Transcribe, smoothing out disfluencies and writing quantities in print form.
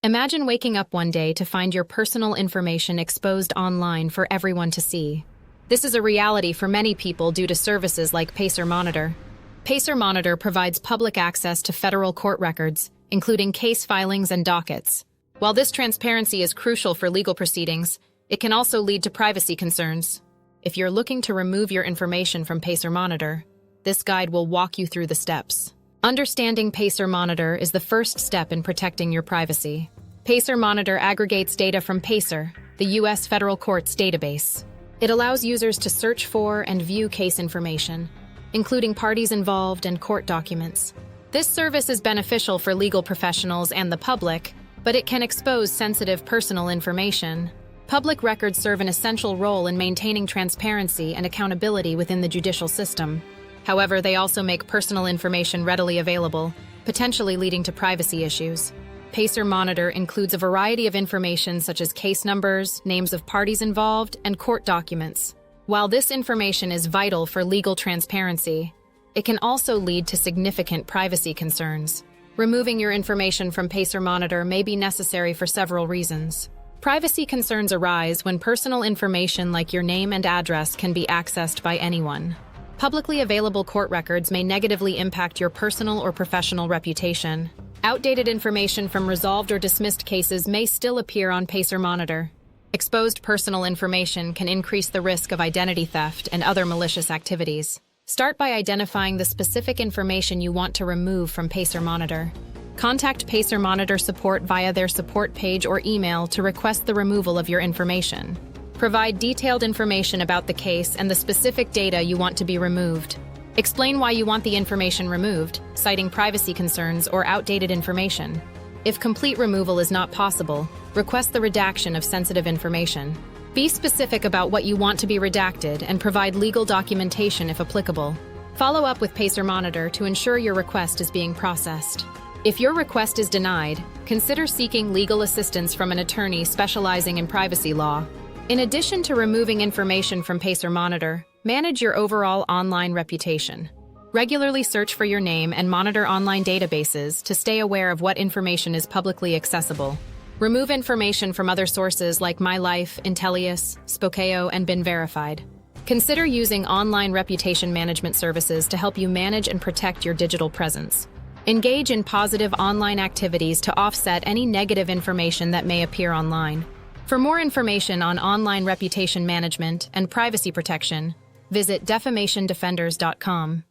Imagine waking up one day to find your personal information exposed online for everyone to see. This is a reality for many people due to services like PacerMonitor. PacerMonitor provides public access to federal court records, including case filings and dockets. While this transparency is crucial for legal proceedings, it can also lead to privacy concerns. If you're looking to remove your information from PacerMonitor, this guide will walk you through the steps. Understanding PacerMonitor is the first step in protecting your privacy. PacerMonitor aggregates data from Pacer, the U.S. federal courts database. It allows users to search for and view case information, including parties involved and court documents. This service is beneficial for legal professionals and the public, but it can expose sensitive personal information. Public records serve an essential role in maintaining transparency and accountability within the judicial system. However, they also make personal information readily available, potentially leading to privacy issues. PacerMonitor includes a variety of information such as case numbers, names of parties involved, and court documents. While this information is vital for legal transparency, it can also lead to significant privacy concerns. Removing your information from PacerMonitor may be necessary for several reasons. Privacy concerns arise when personal information like your name and address can be accessed by anyone. Publicly available court records may negatively impact your personal or professional reputation. Outdated information from resolved or dismissed cases may still appear on PacerMonitor. Exposed personal information can increase the risk of identity theft and other malicious activities. Start by identifying the specific information you want to remove from PacerMonitor. Contact PacerMonitor support via their support page or email to request the removal of your information. Provide detailed information about the case and the specific data you want to be removed. Explain why you want the information removed, citing privacy concerns or outdated information. If complete removal is not possible, request the redaction of sensitive information. Be specific about what you want to be redacted and provide legal documentation if applicable. Follow up with PacerMonitor to ensure your request is being processed. If your request is denied, consider seeking legal assistance from an attorney specializing in privacy law. In addition to removing information from PacerMonitor, manage your overall online reputation. Regularly search for your name and monitor online databases to stay aware of what information is publicly accessible. Remove information from other sources like MyLife, Intellius, Spokeo, and Been Verified. Consider using online reputation management services to help you manage and protect your digital presence. Engage in positive online activities to offset any negative information that may appear online. For more information on online reputation management and privacy protection, visit defamationdefenders.com.